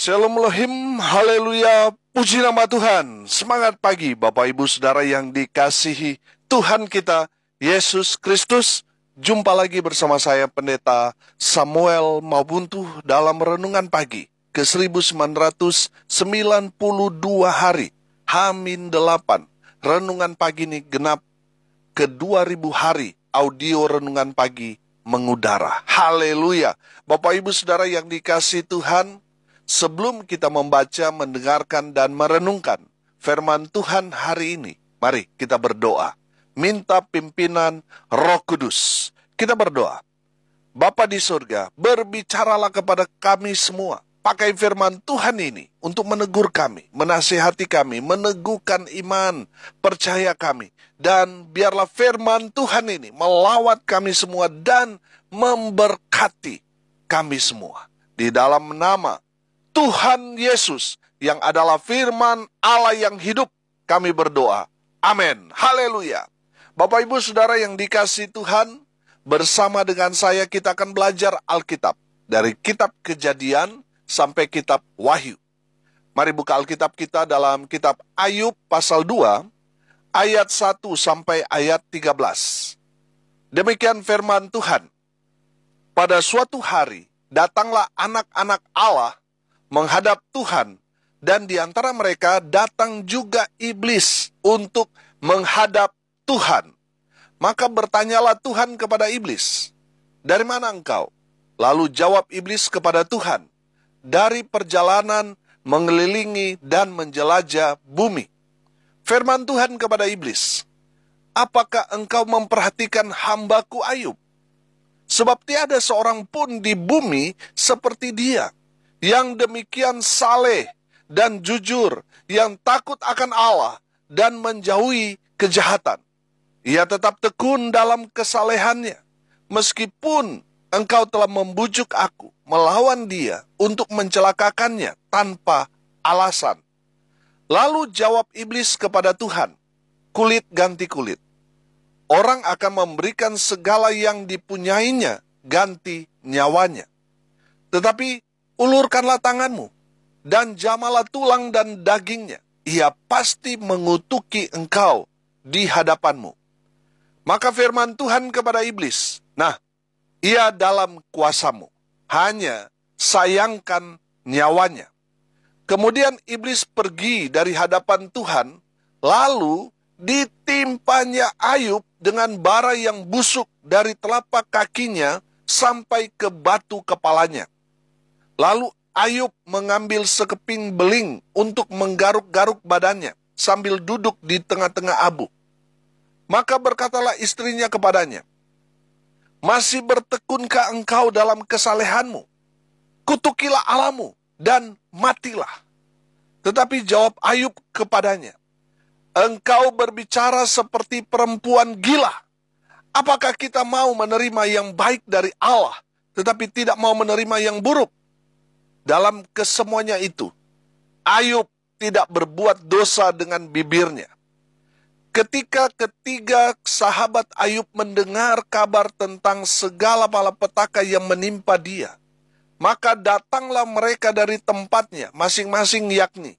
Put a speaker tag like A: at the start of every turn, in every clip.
A: Shalom Elohim, haleluya, puji nama Tuhan. Semangat pagi Bapak Ibu Saudara yang dikasihi Tuhan kita, Yesus Kristus. Jumpa lagi bersama saya Pendeta Samuel Mabuntu dalam Renungan Pagi ke 1992 hari, H-8. Renungan Pagi ini genap ke 2000 hari, audio Renungan Pagi mengudara. Haleluya. Bapak Ibu Saudara yang dikasihi Tuhan, sebelum kita membaca, mendengarkan, dan merenungkan firman Tuhan hari ini, mari kita berdoa. Minta pimpinan Roh Kudus. Kita berdoa. Bapa di surga, berbicaralah kepada kami semua. Pakai firman Tuhan ini untuk menegur kami, menasihati kami, meneguhkan iman, percaya kami. Dan biarlah firman Tuhan ini melawat kami semua dan memberkati kami semua. Di dalam nama Tuhan Yesus yang adalah firman Allah yang hidup, kami berdoa. Amin. Haleluya. Bapak Ibu Saudara yang dikasihi Tuhan, bersama dengan saya kita akan belajar Alkitab. Dari kitab Kejadian sampai kitab Wahyu. Mari buka Alkitab kita dalam kitab Ayub pasal 2, ayat 1 sampai ayat 13. Demikian firman Tuhan. Pada suatu hari, datanglah anak-anak Allah menghadap Tuhan, dan di antara mereka datang juga iblis untuk menghadap Tuhan. Maka bertanyalah Tuhan kepada iblis, "Dari mana engkau?" Lalu jawab iblis kepada Tuhan, "Dari perjalanan mengelilingi dan menjelajah bumi." Firman Tuhan kepada iblis, "Apakah engkau memperhatikan hambaku Ayub? Sebab tiada seorang pun di bumi seperti dia, yang demikian saleh dan jujur, yang takut akan Allah dan menjauhi kejahatan. Ia tetap tekun dalam kesalehannya, meskipun engkau telah membujuk aku melawan dia untuk mencelakakannya tanpa alasan." Lalu jawab iblis kepada Tuhan, "Kulit ganti kulit. Orang akan memberikan segala yang dipunyainya ganti nyawanya. Tetapi ulurkanlah tanganmu dan jamalah tulang dan dagingnya. Ia pasti mengutuki engkau di hadapanmu." Maka firman Tuhan kepada iblis, "Nah, ia dalam kuasamu. Hanya sayangkan nyawanya." Kemudian iblis pergi dari hadapan Tuhan, lalu ditimpanya Ayub dengan bara yang busuk dari telapak kakinya sampai ke batu kepalanya. Lalu Ayub mengambil sekeping beling untuk menggaruk-garuk badannya sambil duduk di tengah-tengah abu. Maka berkatalah istrinya kepadanya, "Masih bertekunkah engkau dalam kesalehanmu? Kutukilah Allahmu dan matilah." Tetapi jawab Ayub kepadanya, "Engkau berbicara seperti perempuan gila. Apakah kita mau menerima yang baik dari Allah, tetapi tidak mau menerima yang buruk?" Dalam kesemuanya itu, Ayub tidak berbuat dosa dengan bibirnya. Ketika ketiga sahabat Ayub mendengar kabar tentang segala malapetaka yang menimpa dia, maka datanglah mereka dari tempatnya masing-masing, yakni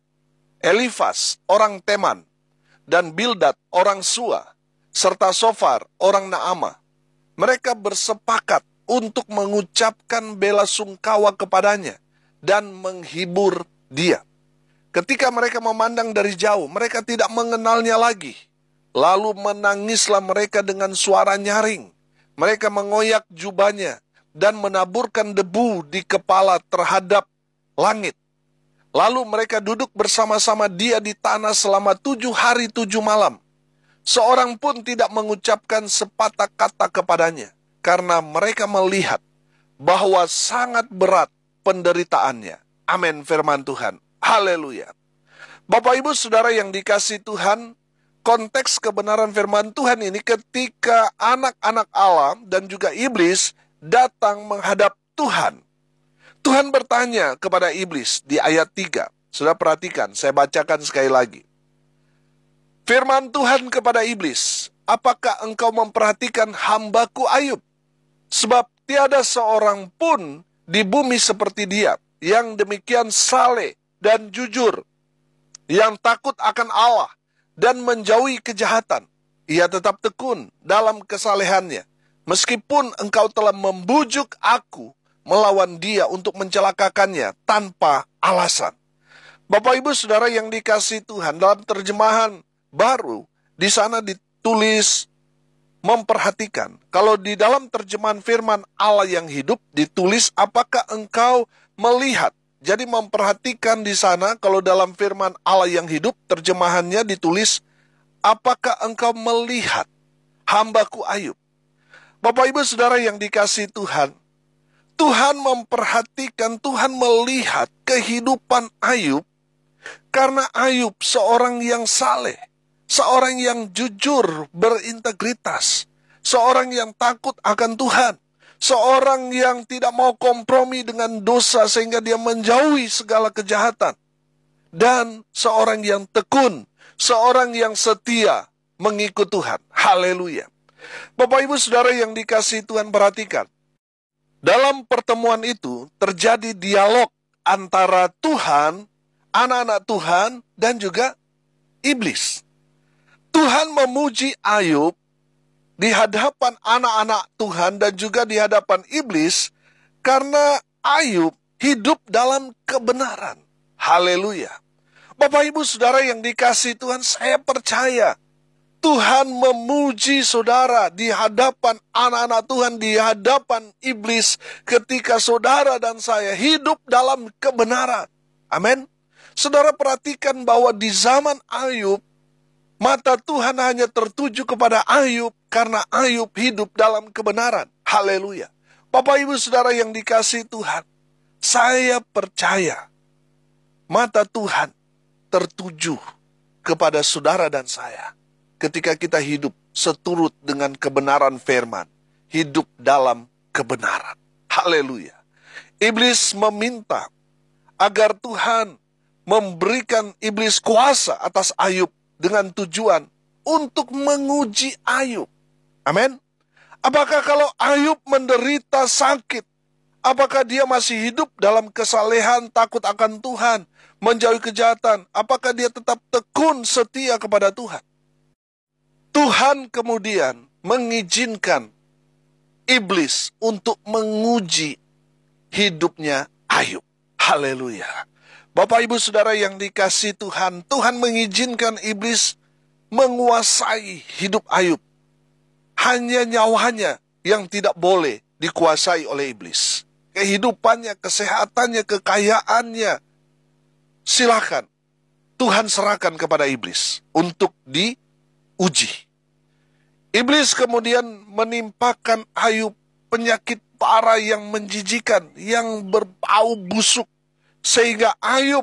A: Elifas orang Teman, dan Bildad orang Sua, serta Sofar orang Naamah. Mereka bersepakat untuk mengucapkan bela sungkawa kepadanya dan menghibur dia. Ketika mereka memandang dari jauh, mereka tidak mengenalnya lagi. Lalu menangislah mereka dengan suara nyaring. Mereka mengoyak jubahnya dan menaburkan debu di kepala terhadap langit. Lalu mereka duduk bersama-sama dia di tanah selama 7 hari 7 malam. Seorang pun tidak mengucapkan sepatah kata kepadanya, karena mereka melihat bahwa sangat berat penderitaannya. Amin, firman Tuhan. Haleluya. Bapak Ibu Saudara yang dikasihi Tuhan, konteks kebenaran firman Tuhan ini ketika anak-anak Allah dan juga iblis datang menghadap Tuhan. Tuhan bertanya kepada iblis di ayat 3. Sudah perhatikan, saya bacakan sekali lagi. Firman Tuhan kepada iblis, "Apakah engkau memperhatikan hambaku Ayub? Sebab tiada seorang pun di bumi seperti dia, yang demikian saleh dan jujur, yang takut akan Allah dan menjauhi kejahatan. Ia tetap tekun dalam kesalehannya, meskipun engkau telah membujuk aku melawan dia untuk mencelakakannya tanpa alasan. Bapak Ibu Saudara yang dikasihi Tuhan, dalam terjemahan baru, di sana ditulis memperhatikan. Kalau di dalam terjemahan firman Allah yang hidup ditulis apakah engkau melihat. Jadi memperhatikan di sana, kalau dalam firman Allah yang hidup, terjemahannya ditulis, apakah engkau melihat hambaku Ayub. Bapak Ibu Saudara yang dikasihi Tuhan, Tuhan memperhatikan, Tuhan melihat kehidupan Ayub, karena Ayub seorang yang saleh, seorang yang jujur, berintegritas, seorang yang takut akan Tuhan, seorang yang tidak mau kompromi dengan dosa sehingga dia menjauhi segala kejahatan. Dan seorang yang tekun, seorang yang setia mengikut Tuhan. Haleluya. Bapak Ibu Saudara yang dikasihi Tuhan, perhatikan. Dalam pertemuan itu terjadi dialog antara Tuhan, anak-anak Tuhan, dan juga iblis. Tuhan memuji Ayub di hadapan anak-anak Tuhan dan juga di hadapan iblis, karena Ayub hidup dalam kebenaran. Haleluya. Bapak Ibu Saudara yang dikasihi Tuhan, saya percaya Tuhan memuji saudara di hadapan anak-anak Tuhan, di hadapan iblis, ketika saudara dan saya hidup dalam kebenaran. Amin. Saudara perhatikan bahwa di zaman Ayub, mata Tuhan hanya tertuju kepada Ayub karena Ayub hidup dalam kebenaran. Haleluya. Bapak Ibu Saudara yang dikasihi Tuhan, saya percaya mata Tuhan tertuju kepada saudara dan saya ketika kita hidup seturut dengan kebenaran firman, hidup dalam kebenaran. Haleluya. Iblis meminta agar Tuhan memberikan iblis kuasa atas Ayub dengan tujuan untuk menguji Ayub. Amin. Apakah kalau Ayub menderita sakit, apakah dia masih hidup dalam kesalehan, takut akan Tuhan, menjauhi kejahatan? Apakah dia tetap tekun setia kepada Tuhan? Tuhan kemudian mengizinkan iblis untuk menguji hidupnya Ayub. Haleluya. Bapak Ibu Saudara yang dikasihi Tuhan, Tuhan mengizinkan iblis menguasai hidup Ayub. Hanya nyawanya yang tidak boleh dikuasai oleh iblis. Kehidupannya, kesehatannya, kekayaannya, silakan Tuhan serahkan kepada iblis untuk diuji. Iblis kemudian menimpakan Ayub penyakit parah yang menjijikan, yang berbau busuk, sehingga Ayub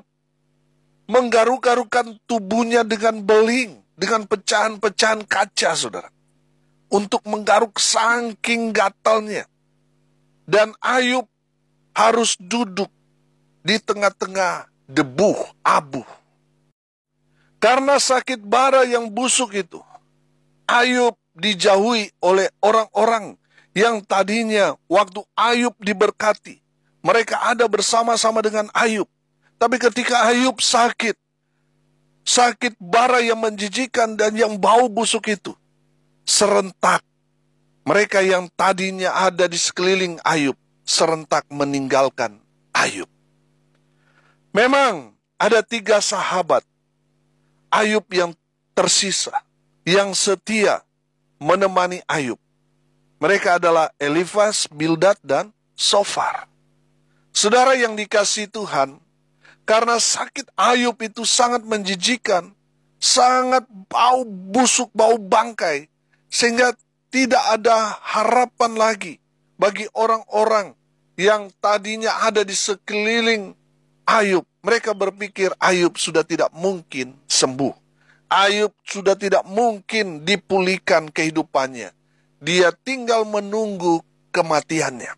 A: menggaruk-garukan tubuhnya dengan beling, dengan pecahan-pecahan kaca, saudara, untuk menggaruk saking gatalnya. Dan Ayub harus duduk di tengah-tengah debu, abu. Karena sakit bara yang busuk itu, Ayub dijauhi oleh orang-orang yang tadinya waktu Ayub diberkati, mereka ada bersama-sama dengan Ayub. Tapi ketika Ayub sakit bara yang menjijikan dan yang bau busuk itu, serentak mereka yang tadinya ada di sekeliling Ayub, serentak meninggalkan Ayub. Memang ada 3 sahabat Ayub yang tersisa, yang setia menemani Ayub. Mereka adalah Elifas, Bildad, dan Sofar. Saudara yang dikasihi Tuhan, karena sakit Ayub itu sangat menjijikan, sangat bau busuk, bau bangkai, sehingga tidak ada harapan lagi bagi orang-orang yang tadinya ada di sekeliling Ayub. Mereka berpikir Ayub sudah tidak mungkin sembuh. Ayub sudah tidak mungkin dipulihkan kehidupannya. Dia tinggal menunggu kematiannya.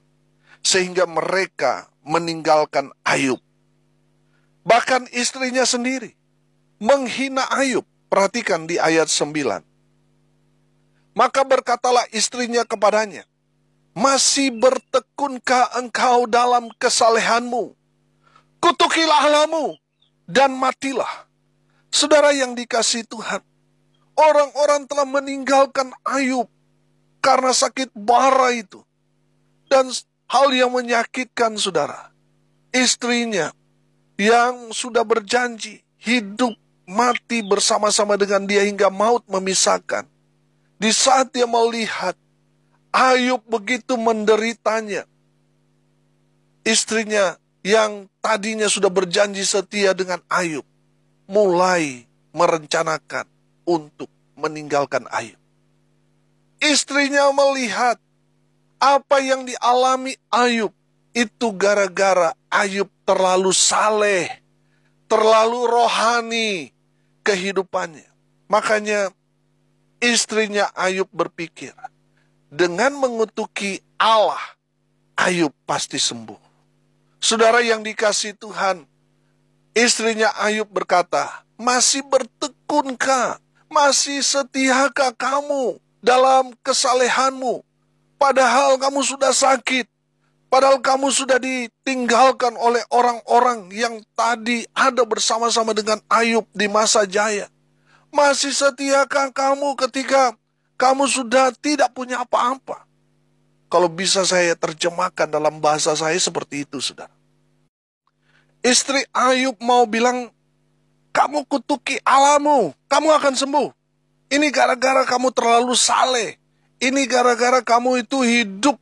A: Sehingga mereka meninggalkan Ayub. Bahkan istrinya sendiri menghina Ayub. Perhatikan di ayat 9. Maka berkatalah istrinya kepadanya, masih bertekunkah engkau dalam kesalehanmu? kutukilah Allahmu dan matilah. Saudara yang dikasihi Tuhan, orang-orang telah meninggalkan Ayub karena sakit bara itu. Dan hal yang menyakitkan, saudara, istrinya yang sudah berjanji hidup mati bersama-sama dengan dia hingga maut memisahkan. Di saat dia melihat Ayub begitu menderitanya, istrinya yang tadinya sudah berjanji setia dengan Ayub mulai merencanakan untuk meninggalkan Ayub. Istrinya melihat apa yang dialami Ayub itu gara-gara Ayub terlalu saleh, terlalu rohani kehidupannya. Makanya istrinya Ayub berpikir, dengan mengutuki Allah, Ayub pasti sembuh. Saudara yang dikasihi Tuhan, istrinya Ayub berkata, masih bertekunkah, masih setiakah kamu dalam kesalehanmu? Padahal kamu sudah sakit, padahal kamu sudah ditinggalkan oleh orang-orang yang tadi ada bersama-sama dengan Ayub di masa jaya. Masih setiakah kamu ketika kamu sudah tidak punya apa-apa? Kalau bisa saya terjemahkan dalam bahasa saya seperti itu, saudara. Istri Ayub mau bilang, kamu kutuki Allahmu, kamu akan sembuh. Ini gara-gara kamu terlalu saleh. Ini gara-gara kamu itu hidup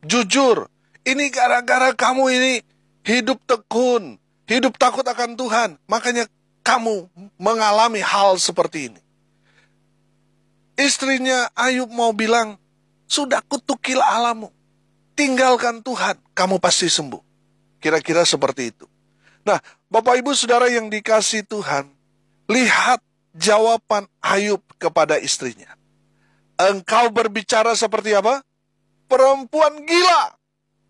A: jujur. Ini gara-gara kamu ini hidup tekun, hidup takut akan Tuhan. Makanya kamu mengalami hal seperti ini. Istrinya Ayub mau bilang, sudah kutukilah Allahmu, tinggalkan Tuhan, kamu pasti sembuh. Kira-kira seperti itu. Nah, Bapak Ibu Saudara yang dikasihi Tuhan, lihat jawaban Ayub kepada istrinya. Engkau berbicara seperti apa? Perempuan gila.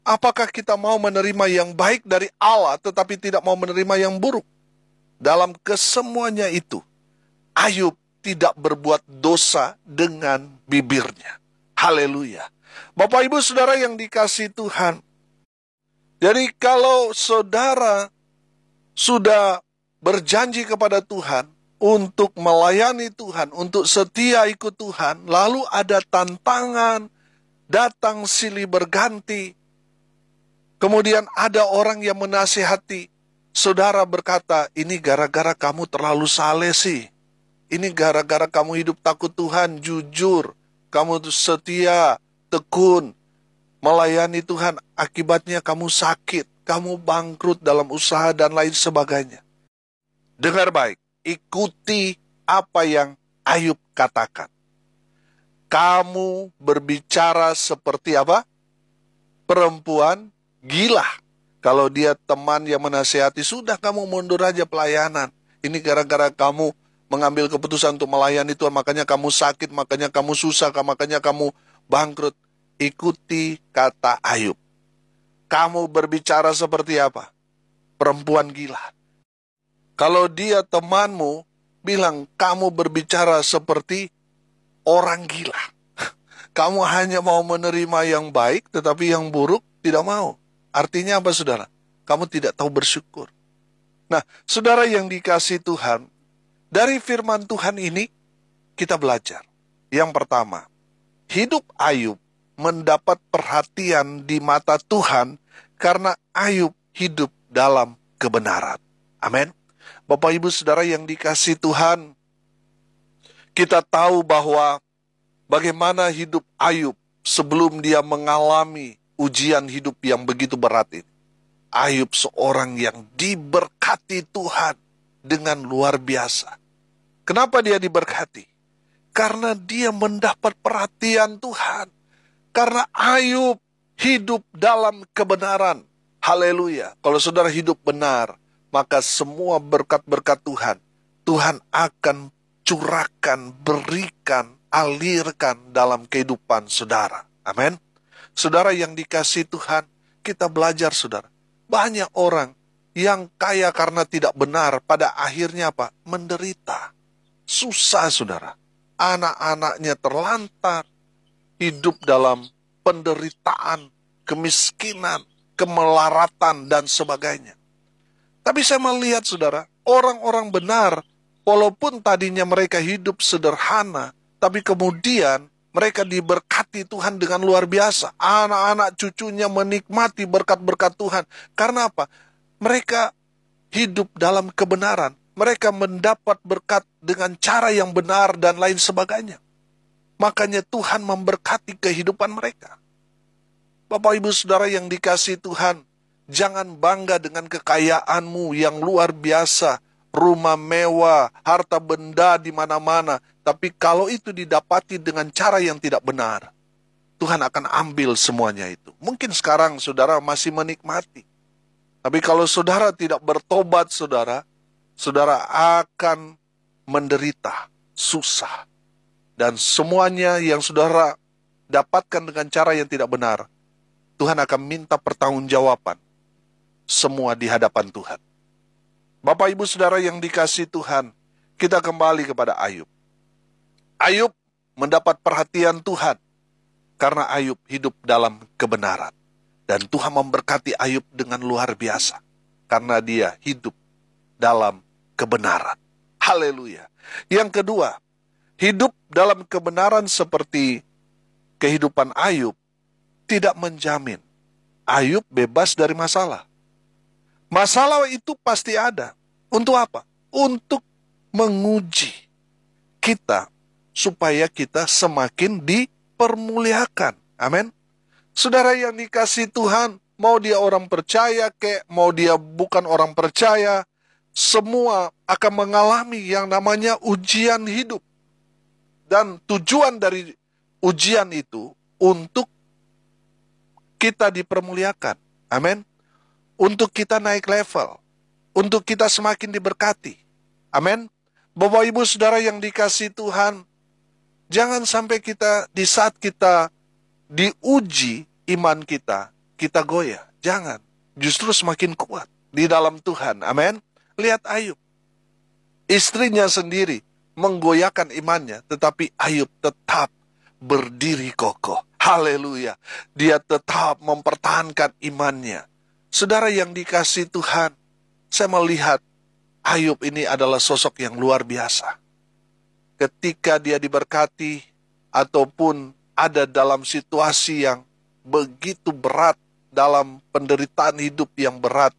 A: Apakah kita mau menerima yang baik dari Allah tetapi tidak mau menerima yang buruk? Dalam kesemuanya itu, Ayub tidak berbuat dosa dengan bibirnya. Haleluya. Bapak Ibu Saudara yang dikasihi Tuhan, jadi kalau saudara sudah berjanji kepada Tuhan untuk melayani Tuhan, untuk setia ikut Tuhan, lalu ada tantangan, datang silih berganti, kemudian ada orang yang menasihati, saudara berkata, ini gara-gara kamu terlalu saleh sih, ini gara-gara kamu hidup takut Tuhan, jujur, kamu setia, tekun, melayani Tuhan, akibatnya kamu sakit, kamu bangkrut dalam usaha dan lain sebagainya. Dengar baik, ikuti apa yang Ayub katakan. Kamu berbicara seperti apa? Perempuan gila. Kalau dia teman yang menasihati, sudah kamu mundur aja pelayanan. Ini gara-gara kamu mengambil keputusan untuk melayani Tuhan, makanya kamu sakit, makanya kamu susah, makanya kamu bangkrut. Ikuti kata Ayub. Kamu berbicara seperti apa? Perempuan gila. Kalau dia temanmu, bilang kamu berbicara seperti orang gila. Kamu hanya mau menerima yang baik, tetapi yang buruk tidak mau. Artinya apa, saudara? Kamu tidak tahu bersyukur. Nah, saudara yang dikasihi Tuhan, dari firman Tuhan ini, kita belajar. Yang pertama, hidup Ayub mendapat perhatian di mata Tuhan karena Ayub hidup dalam kebenaran. Amin. Bapak Ibu Saudara yang dikasihi Tuhan, kita tahu bahwa bagaimana hidup Ayub sebelum dia mengalami ujian hidup yang begitu berat ini. Ayub seorang yang diberkati Tuhan dengan luar biasa. Kenapa dia diberkati? Karena dia mendapat perhatian Tuhan. Karena Ayub hidup dalam kebenaran. Haleluya. Kalau saudara hidup benar, maka semua berkat-berkat Tuhan, Tuhan akan curahkan, berikan, alirkan dalam kehidupan saudara. Amin. Saudara yang dikasihi Tuhan, kita belajar saudara. Banyak orang yang kaya karena tidak benar, pada akhirnya apa? Menderita. Susah saudara. Anak-anaknya terlantar, hidup dalam penderitaan, kemiskinan, kemelaratan, dan sebagainya. Tapi saya melihat, saudara, orang-orang benar, walaupun tadinya mereka hidup sederhana, tapi kemudian mereka diberkati Tuhan dengan luar biasa. Anak-anak cucunya menikmati berkat-berkat Tuhan. Karena apa? Mereka hidup dalam kebenaran. Mereka mendapat berkat dengan cara yang benar dan lain sebagainya. Makanya Tuhan memberkati kehidupan mereka. Bapak Ibu Saudara yang dikasihi Tuhan, jangan bangga dengan kekayaanmu yang luar biasa, rumah mewah, harta benda di mana-mana. Tapi kalau itu didapati dengan cara yang tidak benar, Tuhan akan ambil semuanya itu. Mungkin sekarang saudara masih menikmati. Tapi kalau saudara tidak bertobat, saudara akan menderita, susah. Dan semuanya yang saudara dapatkan dengan cara yang tidak benar, Tuhan akan minta pertanggungjawaban. Semua di hadapan Tuhan. Bapak Ibu Saudara yang dikasihi Tuhan, kita kembali kepada Ayub. Ayub mendapat perhatian Tuhan karena Ayub hidup dalam kebenaran. Dan Tuhan memberkati Ayub dengan luar biasa karena dia hidup dalam kebenaran. Haleluya. Yang kedua, hidup dalam kebenaran seperti kehidupan Ayub tidak menjamin Ayub bebas dari masalah. Masalah itu pasti ada. Untuk apa? Untuk menguji kita supaya kita semakin dipermuliakan. Amin. Saudara yang dikasihi Tuhan, mau dia orang percaya mau dia bukan orang percaya, semua akan mengalami yang namanya ujian hidup. Dan tujuan dari ujian itu untuk kita dipermuliakan. Amin. Untuk kita naik level. Untuk kita semakin diberkati. Amin. Bapak Ibu Saudara yang dikasihi Tuhan, jangan sampai kita di saat kita diuji iman kita goyah. Jangan. Justru semakin kuat di dalam Tuhan. Amin. Lihat Ayub. Istrinya sendiri menggoyahkan imannya, tetapi Ayub tetap berdiri kokoh. Haleluya. Dia tetap mempertahankan imannya. Saudara yang dikasihi Tuhan, saya melihat Ayub ini adalah sosok yang luar biasa. Ketika dia diberkati ataupun ada dalam situasi yang begitu berat, dalam penderitaan hidup yang berat,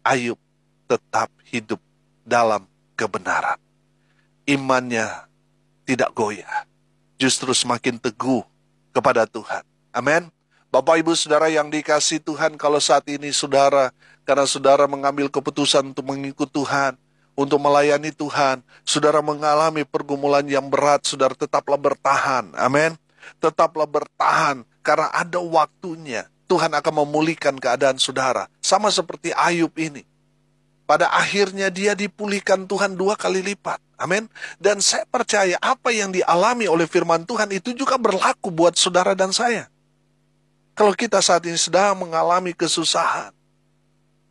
A: Ayub tetap hidup dalam kebenaran. Imannya tidak goyah, justru semakin teguh kepada Tuhan. Amin. Bapak Ibu Saudara yang dikasihi Tuhan, kalau saat ini karena saudara mengambil keputusan untuk mengikut Tuhan, untuk melayani Tuhan, saudara mengalami pergumulan yang berat, saudara tetaplah bertahan. Amin. Tetaplah bertahan, karena ada waktunya Tuhan akan memulihkan keadaan saudara. Sama seperti Ayub ini. Pada akhirnya dia dipulihkan Tuhan 2 kali lipat. Amin. Dan saya percaya apa yang dialami oleh firman Tuhan itu juga berlaku buat saudara dan saya. Kalau kita saat ini sedang mengalami kesusahan,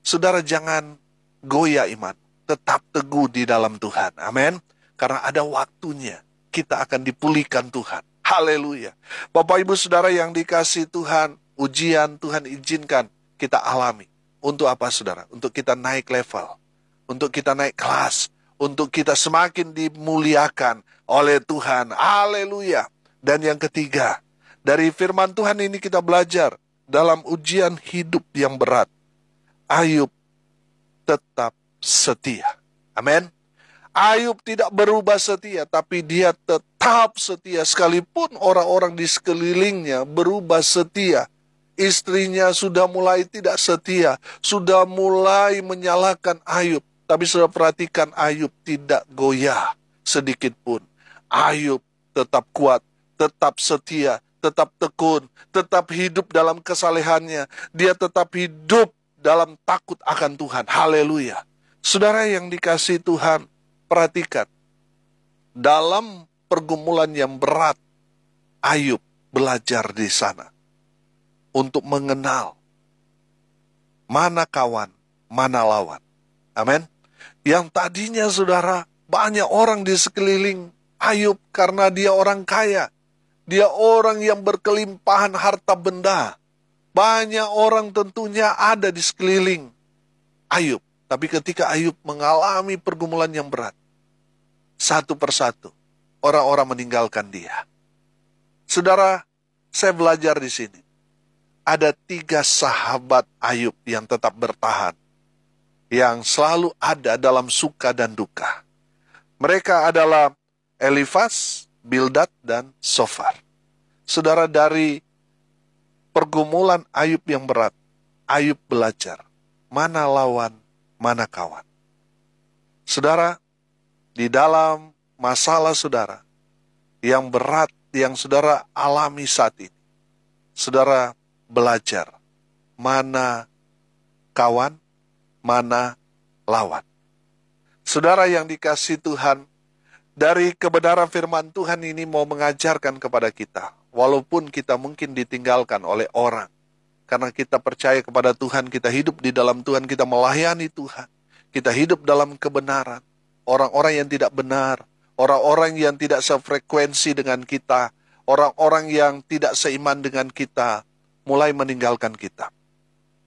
A: saudara jangan goyah iman. Tetap teguh di dalam Tuhan. Amin. Karena ada waktunya kita akan dipulihkan Tuhan. Haleluya. Bapak Ibu Saudara yang dikasihi Tuhan, ujian Tuhan izinkan kita alami. Untuk apa saudara? Untuk kita naik level. Untuk kita naik kelas. Untuk kita semakin dimuliakan oleh Tuhan. Haleluya. Dan yang ketiga, dari firman Tuhan ini kita belajar dalam ujian hidup yang berat, Ayub tetap setia. Amin. Ayub tidak berubah setia, tapi dia tetap setia. Sekalipun orang-orang di sekelilingnya berubah setia. Istrinya sudah mulai tidak setia, sudah mulai menyalahkan Ayub. Tapi sudah perhatikan, Ayub tidak goyah sedikit pun. Ayub tetap kuat, tetap setia, tetap tekun, tetap hidup dalam kesalehannya. Dia tetap hidup dalam takut akan Tuhan. Haleluya. Saudara yang dikasihi Tuhan, perhatikan. Dalam pergumulan yang berat, Ayub belajar di sana. Untuk mengenal mana kawan, mana lawan. Amin. Yang tadinya saudara, banyak orang di sekeliling Ayub karena dia orang kaya. Dia orang yang berkelimpahan harta benda. Banyak orang tentunya ada di sekeliling Ayub. Tapi ketika Ayub mengalami pergumulan yang berat, satu persatu, orang-orang meninggalkan dia. Saudara, saya belajar di sini. Ada 3 sahabat Ayub yang tetap bertahan, yang selalu ada dalam suka dan duka. Mereka adalah Elifaz, Bildad, dan Sofar. Saudara, dari pergumulan Ayub yang berat, Ayub belajar mana lawan, mana kawan. Saudara, di dalam masalah saudara yang berat yang saudara alami saat ini, saudara belajar mana kawan, mana lawan. Saudara yang dikasihi Tuhan, dari kebenaran firman Tuhan ini mau mengajarkan kepada kita, walaupun kita mungkin ditinggalkan oleh orang, karena kita percaya kepada Tuhan, kita hidup di dalam Tuhan, kita melayani Tuhan, kita hidup dalam kebenaran. Orang-orang yang tidak benar, orang-orang yang tidak sefrekuensi dengan kita, orang-orang yang tidak seiman dengan kita, mulai meninggalkan kita.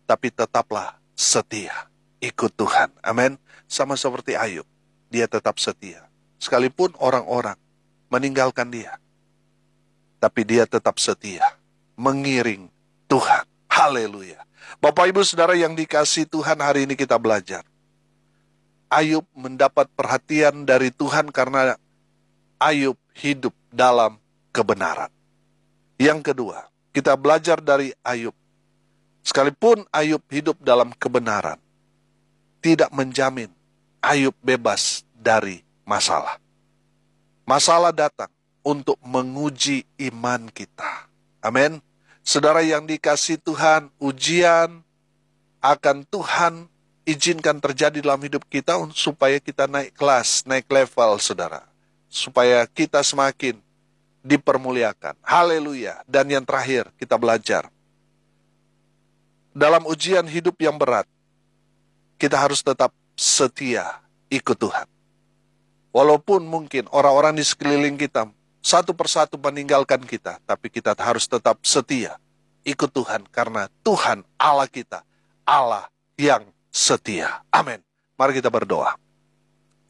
A: Tapi tetaplah setia, ikut Tuhan. Amin. Sama seperti Ayub, dia tetap setia. Sekalipun orang-orang meninggalkan dia, tapi dia tetap setia, mengiring Tuhan. Haleluya. Bapak Ibu Saudara yang dikasihi Tuhan, hari ini kita belajar. Ayub mendapat perhatian dari Tuhan karena Ayub hidup dalam kebenaran. Yang kedua, kita belajar dari Ayub. Sekalipun Ayub hidup dalam kebenaran, tidak menjamin Ayub bebas dari masalah. Masalah datang untuk menguji iman kita. Amin. Saudara yang dikasihi Tuhan, ujian akan Tuhan izinkan terjadi dalam hidup kita supaya kita naik kelas, naik level, saudara. Supaya kita semakin dipermuliakan. Haleluya. Dan yang terakhir, kita belajar. Dalam ujian hidup yang berat, kita harus tetap setia ikut Tuhan. Walaupun mungkin orang-orang di sekeliling kita satu persatu meninggalkan kita, tapi kita harus tetap setia ikut Tuhan, karena Tuhan Allah kita, Allah yang setia. Amin. Mari kita berdoa.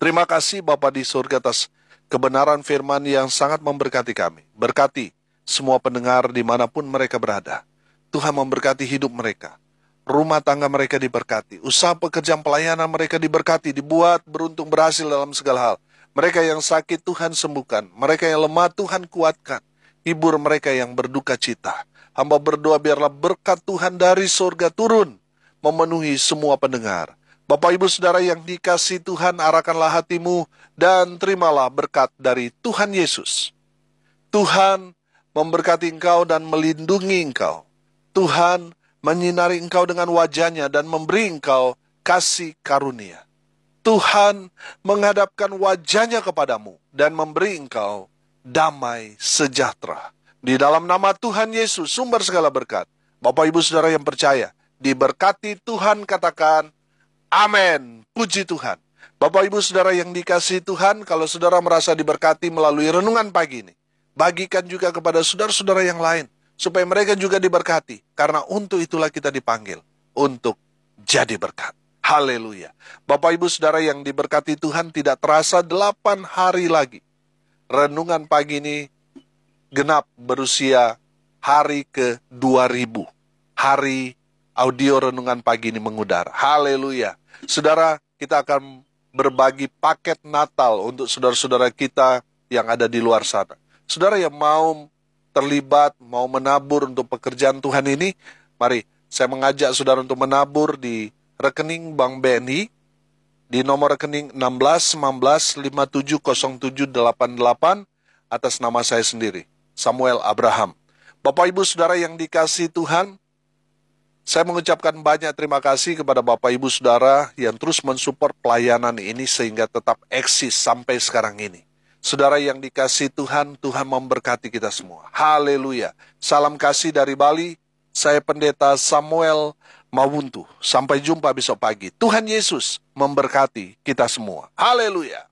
A: Terima kasih Bapa di surga atas kebenaran firman yang sangat memberkati kami. Berkati semua pendengar dimanapun mereka berada. Tuhan memberkati hidup mereka. Rumah tangga mereka diberkati. Usaha pekerjaan pelayanan mereka diberkati. Dibuat beruntung berhasil dalam segala hal. Mereka yang sakit Tuhan sembuhkan. Mereka yang lemah Tuhan kuatkan. Hibur mereka yang berduka cita. Hamba berdoa biarlah berkat Tuhan dari surga turun, memenuhi semua pendengar. Bapak Ibu Saudara yang dikasihi Tuhan, arahkanlah hatimu dan terimalah berkat dari Tuhan Yesus. Tuhan memberkati engkau dan melindungi engkau. Tuhan menyinari engkau dengan wajahnya dan memberi engkau kasih karunia. Tuhan menghadapkan wajahnya kepadamu dan memberi engkau damai sejahtera. Di dalam nama Tuhan Yesus, sumber segala berkat. Bapak Ibu Saudara yang percaya, diberkati Tuhan, katakan amin. Puji Tuhan. Bapak Ibu Saudara yang dikasihi Tuhan, kalau saudara merasa diberkati melalui renungan pagi ini, bagikan juga kepada saudara-saudara yang lain, supaya mereka juga diberkati. Karena untuk itulah kita dipanggil, untuk jadi berkat. Haleluya. Bapak Ibu Saudara yang diberkati Tuhan, tidak terasa 8 hari lagi. Renungan pagi ini genap berusia hari ke-2000. Hari audio renungan pagi ini mengudara. Haleluya. Saudara, kita akan berbagi paket Natal untuk saudara-saudara kita yang ada di luar sana. Saudara yang mau terlibat, mau menabur untuk pekerjaan Tuhan ini, mari saya mengajak saudara untuk menabur di rekening Bank BNI di nomor rekening 1619570788 atas nama saya sendiri, Samuel Abraham. Bapak Ibu Saudara yang dikasihi Tuhan, saya mengucapkan banyak terima kasih kepada Bapak Ibu Saudara yang terus mensupport pelayanan ini sehingga tetap eksis sampai sekarang ini. Saudara yang dikasihi Tuhan, Tuhan memberkati kita semua. Haleluya. Salam kasih dari Bali. Saya Pendeta Samuel Mawuntu. Sampai jumpa besok pagi. Tuhan Yesus memberkati kita semua. Haleluya.